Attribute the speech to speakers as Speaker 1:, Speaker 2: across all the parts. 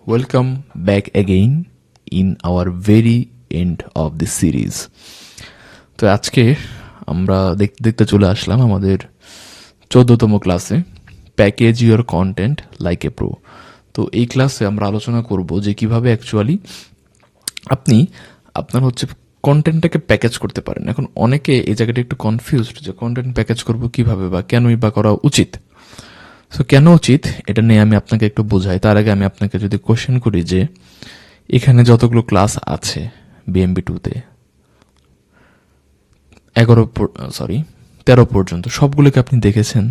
Speaker 1: welcome back again in our very end of the series. তো আজকে আমরা দেখতে দেখতে চলে আসলাম আমাদের 14তম ক্লাসে, package your content like a pro. তো এই ক্লাসে আমরা আলোচনা করব যে কিভাবে অ্যাকচুয়ালি আপনি আপনার হচ্ছে কন্টেন্টটাকে প্যাকেজ করতে পারেন। এখন অনেকে এই জায়গাটা একটু কনফিউজড যে কন্টেন্ট প্যাকেজ করব কিভাবে বা কেনই বা করা উচিত। সো কেন উচিত এটা নিয়ে আমি আপনাকে একটু বোঝাই। তার আগে আমি আপনাকে যদি কোশ্চেন করি যে এখানে যতগুলো ক্লাস আছে BMB2-তে 13 পর্যন্ত সবগুলোকে আপনি দেখেছেন?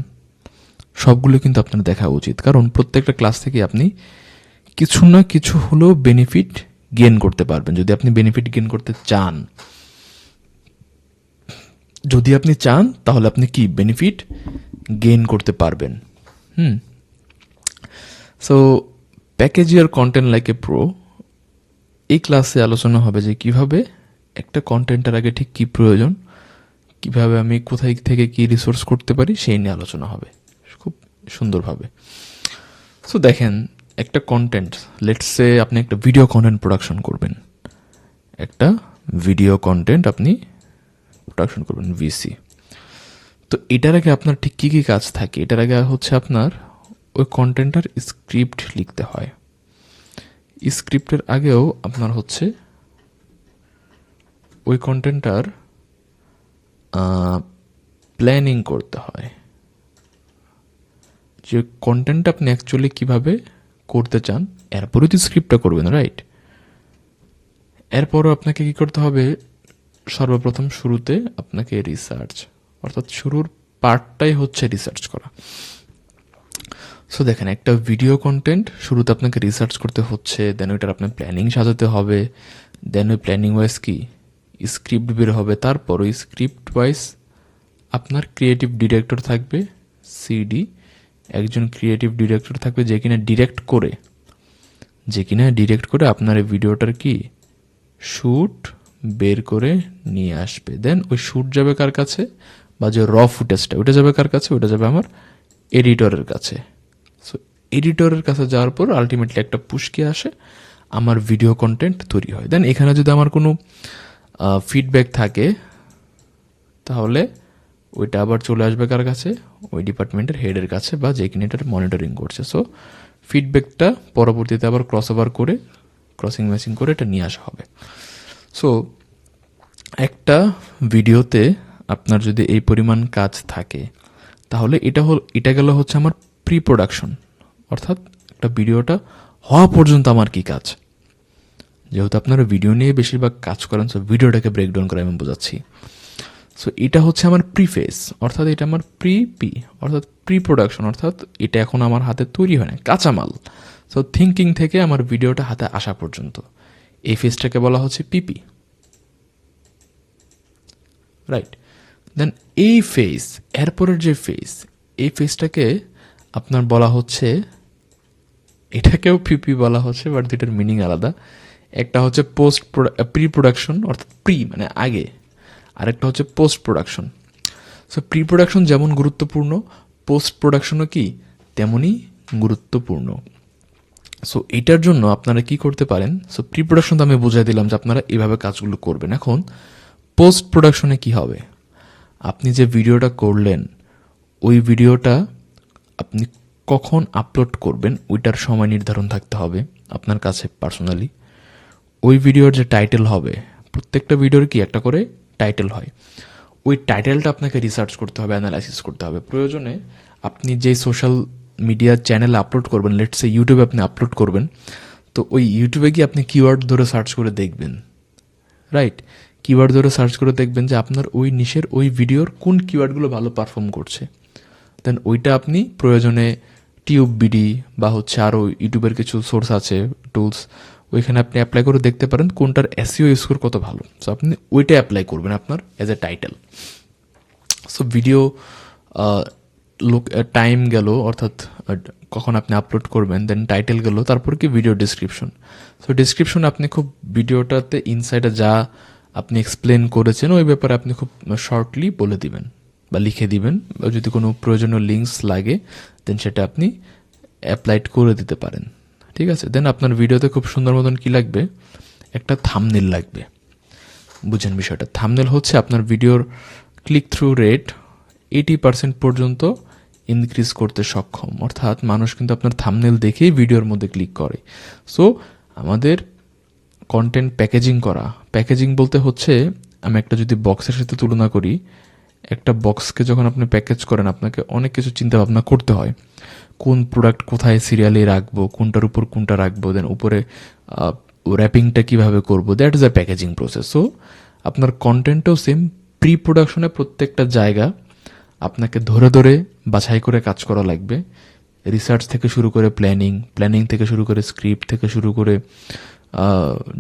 Speaker 1: সবগুলো কিন্তু আপনার দেখা উচিত, কারণ প্রত্যেকটা ক্লাস থেকে আপনি কিছু না কিছু হলেও বেনিফিট গেইন করতে পারবেন। যদি আপনি বেনিফিট গেইন করতে চান, তাহলে আপনি কি বেনিফিট গেইন করতে পারবেন। So package your content like a pro, এই ক্লাসে আলোচনা হবে যে কিভাবে একটা কন্টেন্টের আগে ঠিক কি প্রয়োজন, কিভাবে আমি কোথায় থেকে কি রিসোর্স করতে পারি সেই নিয়ে আলোচনা হবে খুব সুন্দরভাবে। সো দেখেন, একটা কন্টেন্ট, লেটস সে আপনি একটা ভিডিও কন্টেন্ট প্রোডাকশন করবেন, VC। তো এটার আগে আপনার ঠিক কী কী কাজ থাকে? এটার আগে হচ্ছে আপনার ওই কন্টেন্টটার স্ক্রিপ্ট লিখতে হয়। স্ক্রিপ্টের আগেও আপনার হচ্ছে ওই কন্টেন্টটার প্ল্যানিং করতে হয়, যে কন্টেন্টটা আপনি অ্যাকচুয়ালি কীভাবে করতে চান, এরপরে তো স্ক্রিপ্টটা করবেন, রাইট? এরপরও আপনাকে কী করতে হবে? সর্বপ্রথম শুরুতে আপনাকে রিসার্চ, অর্থাৎ শুরুর পার্টটাই হচ্ছে রিসার্চ করা। সো দেখেন, একটা ভিডিও কন্টেন্ট শুরুতে আপনাকে রিসার্চ করতে হচ্ছে, দেন ওইটার আপনার প্ল্যানিং সাজাতে হবে, দেন ওই প্ল্যানিং ওয়াইজ কি স্ক্রিপ্ট বের হবে, তারপর ওই স্ক্রিপ্ট ওয়াইজ আপনার ক্রিয়েটিভ ডিরেক্টর থাকবে, CD, একজন ক্রিয়েটিভ ডিরেক্টর থাকবে যে কিনা ডিরেক্ট করে আপনার এই ভিডিওটার কি শ্যুট বের করে নিয়ে আসবে। দেন ওই শ্যুট যাবে কার কাছে, বা যে র ফুটেজটা ওটা যাবে কার কাছে? ওটা যাবে আমার এডিটরের কাছে। সো এডিটরের কাছে যাওয়ার পর আলটিমেটলি একটা পুশকে আসে, আমার ভিডিও কন্টেন্ট তৈরি হয়। দেন এখানে যদি আমার কোনো ফিডব্যাক থাকে তাহলে ওইটা আবার চলে আসবে কার কাছে? ওই ডিপার্টমেন্টের হেডের কাছে, বা যে কিনা এটার মনিটরিং করছে। সো ফিডব্যাকটা পরবর্তীতে আবার ক্রসিং ম্যাচিং করে এটা নিয়ে আসা হবে। সো একটা ভিডিওতে আপনার যদি এই পরিমাণ কাজ থাকে, তাহলে এটা গেল হচ্ছে আমার প্রি প্রোডাকশন, অর্থাৎ একটা ভিডিওটা হওয়া পর্যন্ত আমার কি কাজ। যেহেতু আপনারা ভিডিও নিয়ে বেশিরভাগ কাজ করেন, সো ভিডিওটাকে ব্রেকডাউন করে আমি বোঝাচ্ছি। সো এটা হচ্ছে আমার প্রিফেস, অর্থাৎ এটা আমার অর্থাৎ প্রি প্রোডাকশন, অর্থাৎ এটা এখন আমার হাতে তৈরি হয় না, কাঁচামাল। সো থিঙ্কিং থেকে আমার ভিডিওটা হাতে আসা পর্যন্ত এই ফেজটাকে বলা হচ্ছে PP, রাইট? দেন এই ফেজ, এরপরের যে এই ফেজটাকে আপনার বলা হচ্ছে, এটাকেও PP বলা হচ্ছে, বাট দুটার মিনিং আলাদা। একটা হচ্ছে প্রি প্রোডাকশন, অর্থাৎ মানে আগে, আরেকটা হচ্ছে post production. So pre production যেমন গুরুত্বপূর্ণ, পোস্ট প্রোডাকশনও কি তেমনই গুরুত্বপূর্ণ। সো এটার জন্য আপনারা কি করতে পারেন? সো প্রি প্রোডাকশন তো আমি বুঝাই দিলাম যে আপনারা এইভাবে কাজগুলো করবেন। এখন পোস্ট প্রোডাকশনে কি হবে? আপনি যে ভিডিওটা করলেন, ওই ভিডিওটা আপনি কখন আপলোড করবেন ওইটার সময় নির্ধারণ থাকতে হবে আপনার কাছে পার্সোনালি। ওই ভিডিওর যে টাইটেল হবে, প্রত্যেকটা ভিডিওর কি একটা করে টাইটেল হয়, ওই টাইটেলটা আপনাকে রিসার্চ করতে হবে, অ্যানালাইসিস করতে হবে। প্রয়োজনে আপনি যে সোশ্যাল মিডিয়া চ্যানেলে আপলোড করবেন, লেটস সে ইউটিউবে আপনি আপলোড করবেন, তো ওই ইউটিউবে গিয়ে আপনি কিওয়ার্ড ধরে সার্চ করে দেখবেন, রাইট? কিওয়ার্ড ধরে সার্চ করে দেখবেন যে আপনার ওই নিশের ওই ভিডিওর কোন কিওয়ার্ডগুলো ভালো পারফর্ম করছে। দেন ওইটা আপনি প্রয়োজনে টিউববিডি বা হচ্ছে আরও ইউটিউবের কিছু সোর্স আছে, টুলস, ওইখানে আপনি অ্যাপ্লাই করে দেখতে পারেন কোনটার SEO স্কোর কত ভালো। সো আপনি ওইটা অ্যাপ্লাই করবেন আপনার as a title. So video time গেল, অর্থাৎ কখন আপনি আপলোড করবেন, দেন টাইটেল গেল, তারপর কি ভিডিও ডিসক্রিপশন। সো ডিসক্রিপশন আপনি খুব ভিডিওটাতে ইনসাইডে যা আপনি এক্সপ্লেন করেছেন ওই ব্যাপারে আপনি খুব শর্টলি বলে দিবেন বা লিখে দিবেন, বা যদি কোনো প্রয়োজনীয় লিঙ্কস লাগে দেন সেটা আপনি অ্যাপ্লাইড করে দিতে পারেন, ঠিক ঠিক আছে। দেন আপনার ভিডিওতে খুব সুন্দর মতন কি লাগবে, একটা থাম্বনেল লাগবে। বুঝেন বিষয়টা, থাম্বনেল হচ্ছে আপনার ভিডিওর ক্লিক থ্রু রেট 80% পর্যন্ত ইনক্রিজ করতে সক্ষম, অর্থাৎ মানুষ কিন্তু আপনার থাম্বনেল দেখেই ভিডিওর মধ্যে ক্লিক করে। সো আমাদের কন্টেন্ট প্যাকেজিং করা, প্যাকেজিং বলতে হচ্ছে, আমি একটা যদি বক্সের সাথে তুলনা করি, একটা বক্সকে যখন আপনি প্যাকেজ করেন আপনাকে অনেক কিছু চিন্তা ভাবনা করতে হয়। কোন প্রোডাক্ট কোথায় সিরিয়ালে রাখবো, কোনটার উপর কোনটা রাখবো, দেন উপরে র্যাপিংটা কীভাবে করবো, that is a packaging process. So আপনার কন্টেন্টও সেম, প্রি প্রোডাকশনে প্রত্যেকটা জায়গা আপনাকে ধরে ধরে বাছাই করে কাজ করা লাগবে। রিসার্চ থেকে শুরু করে প্ল্যানিং, প্ল্যানিং থেকে শুরু করে স্ক্রিপ্ট থেকে শুরু করে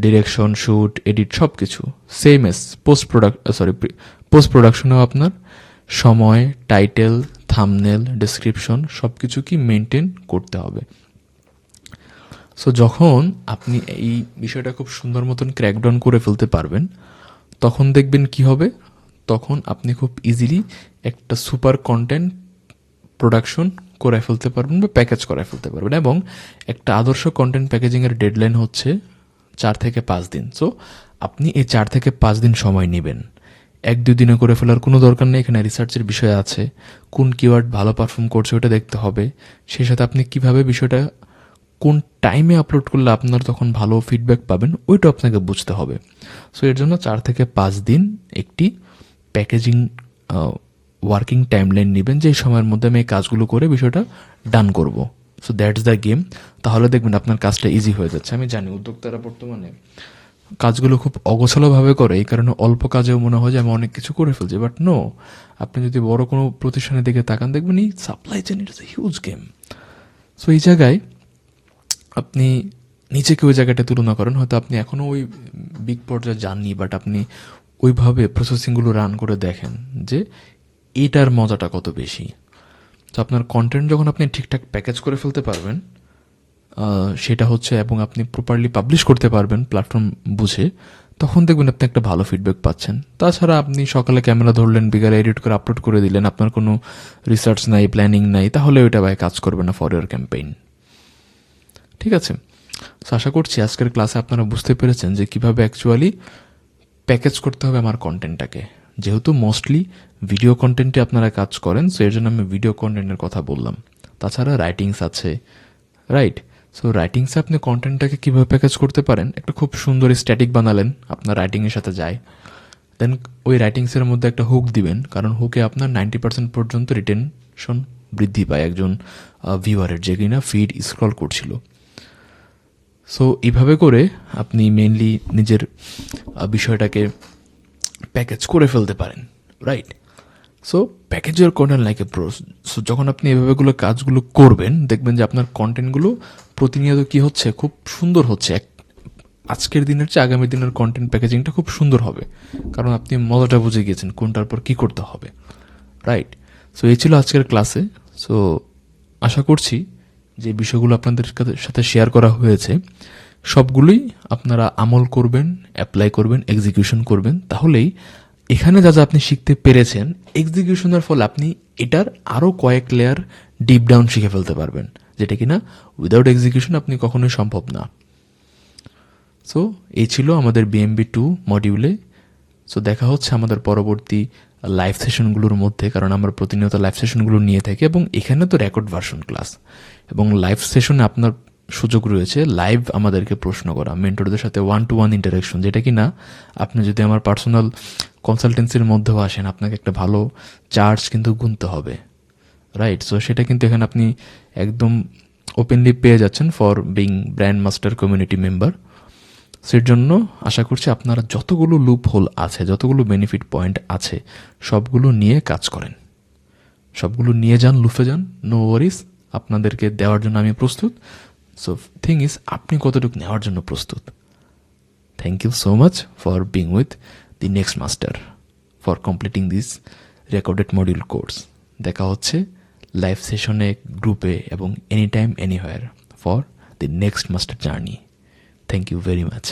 Speaker 1: ডিরেকশন, শ্যুট, এডিট, সব কিছু সেম এস পোস্ট প্রোডাকশনেও আপনার সময়, টাইটেল, থাম্বনেল, ডেসক্রিপশন সব কিছু কি মেনটেন করতে হবে। সো যখন আপনি এই বিষয়টা খুব সুন্দর মতন ক্র্যাকডাউন করে ফেলতে পারবেন, তখন দেখবেন কি হবে, তখন আপনি খুব ইজিলি একটা সুপার কন্টেন্ট প্রোডাকশন করে ফেলতে পারবেন বা প্যাকেজ করে ফেলতে পারবেন। এবং একটা আদর্শ কন্টেন্ট প্যাকেজিংয়ের ডেডলাইন হচ্ছে 4 থেকে 5 দিন। সো আপনি এই 4 থেকে 5 দিন সময় নেবেন। 1-2 দিনে করে ফেলার কোনো দরকার নেই। এখানে রিসার্চের বিষয় আছে, কোন কিওয়ার্ড ভালো পারফর্ম করছে ওটা দেখতে হবে, সেই সাথে আপনি কিভাবে বিষয়টা কোন টাইমে আপলোড করলে আপনার তখন ভালো ফিডব্যাক পাবেন ওইটা আপনাকে বুঝতে হবে। সো এর জন্য 4 থেকে 5 দিন একটি প্যাকেজিং ওয়ার্কিং টাইমলাইন নেবেন, যে সময়ের মধ্যে আমি এই কাজগুলো করে বিষয়টা ডান করব। So that's the game. তাহলে দেখবেন আপনার কাজটা ইজি হয়ে যাচ্ছে। আমি জানি উদ্যোক্তারা বর্তমানে কাজগুলো খুব অগোছালোভাবে করে, এই কারণে অল্প কাজেও মনে হয় যে আমি অনেক কিছু করে ফেলছি, বাট নো, আপনি যদি বড় কোনো প্রতিষ্ঠানের দিকে তাকান দেখবেন এই supply chain it's a huge game. So এই জায়গায় আপনি নিজেকে ওই জায়গাটা তুলনা করেন, হয়তো আপনি এখনও ওই বিগ পর্যায়ে যাননি, বাট আপনি ওইভাবে প্রসেসিংগুলো রান করে দেখেন যে এটার মজাটা কত বেশি। তো আপনার কন্টেন্ট যখন আপনি ঠিকঠাক প্যাকেজ করে ফেলতে পারবেন, সেটা হচ্ছে, এবং আপনি প্রপারলি পাবলিশ করতে পারবেন প্ল্যাটফর্ম বুঝে, তখন দেখবেন আপনি একটা ভালো ফিডব্যাক পাচ্ছেন। তাছাড়া আপনি সকালে ক্যামেরা ধরলেন, বিকালে এডিট করে আপলোড করে দিলেন, আপনার কোনো রিসার্চ নাই, প্ল্যানিং নাই, তাহলে ওইটা ভাই কাজ করবে না ফর ইয়ার ক্যাম্পেইন। ঠিক আছে। সো আশা করছি আজকের ক্লাসে আপনারা বুঝতে পেরেছেন যে কীভাবে অ্যাকচুয়ালি প্যাকেজ করতে হবে আমার কন্টেন্টটাকে। যেহেতু মোস্টলি ভিডিও কন্টেন্টে আপনারা কাজ করেন, সো এর জন্য আমি ভিডিও কন্টেন্টের কথা বললাম। তাছাড়া রাইটিংস আছে, রাইট? সো রাইটিংসে আপনি কন্টেন্টটাকে কীভাবে প্যাকেজ করতে পারেন, একটা খুব সুন্দর স্ট্যাটিক বানালেন, আপনার রাইটিংয়ের সাথে যায়। দেন ওই রাইটিংসের মধ্যে একটা হুক দিবেন, কারণ হুকে আপনার 90% পর্যন্ত রিটেনশন বৃদ্ধি পায় একজন ভিউয়ারের, যে কিনা ফিড স্ক্রল করছিল। সো এইভাবে করে আপনি মেনলি নিজের বিষয়টাকে প্যাকেজ করে ফেলতে পারেন, right? So package your content like a pro. So যখন আপনি এভাবেগুলো কাজগুলো করবেন, দেখবেন যে আপনার কন্টেন্টগুলো প্রতিনিয়ত কি হচ্ছে, খুব সুন্দর হচ্ছে। আজকের দিনের চেয়ে আগামী দিনের কন্টেন্ট প্যাকেজিংটা খুব সুন্দর হবে, কারণ আপনি মজাটা বুঝে গিয়েছেন কোনটার পর কী করতে হবে, রাইট? সো এই ছিল আজকের ক্লাসে। সো আশা করছি যে বিষয়গুলো আপনাদের সাথে শেয়ার করা হয়েছে সবগুলোই আপনারা আমল করবেন, অ্যাপ্লাই করবেন, এক্সিকিউশন করবেন। তাহলেই এখানে যা যা আপনি শিখতে পেরেছেন, এক্সিকিউশনের ফলে আপনি এটার আরও কয়েক লেয়ার ডিপ ডাউন শিখে ফেলতে পারবেন, যেটা কিনা উইদাউট এক্সিকিউশন আপনি কখনোই সম্ভব না। সো এই ছিল আমাদের BMB2 মডিউলে। সো দেখা হচ্ছে আমাদের পরবর্তী লাইভ সেশনগুলোর মধ্যে, কারণ আমরা প্রতিনিয়ত লাইভ সেশনগুলো নিয়ে থাকি, এবং এখানে তো রেকর্ড ভার্সন ক্লাস, এবং লাইভ সেশনে আপনার সুযোগ রয়েছে লাইভ আমাদেরকে প্রশ্ন করা, মেন্টরদের সাথে 1-to-1 ইন্টারাকশন, যেটা কি না আপনি যদি আমার পার্সোনাল কনসালটেন্সির মধ্যেও আসেন, আপনাকে একটা ভালো চার্জ কিন্তু গুনতে হবে, রাইট? সো সেটা কিন্তু এখানে আপনি একদম ওপেনলি পেয়ে যাচ্ছেন for being brand master community member. সের জন্য আশা করছি আপনারা যতগুলো লুপ হোল আছে, যতগুলো বেনিফিট পয়েন্ট আছে, সবগুলো নিয়ে কাজ করেন, সবগুলো নিয়ে যান, লুফে যান, নো ওয়ারিস। আপনাদেরকে দেওয়ার জন্য আমি প্রস্তুত। সো থিং ইজ, আপনি কতটুকু নেওয়ার জন্য প্রস্তুত। Thank you so much for being with the next master, for completing this recorded module course. দেখা হচ্ছে লাইভ সেশনে, গ্রুপে, এবং any time anywhere for the next master journey. Thank you very much.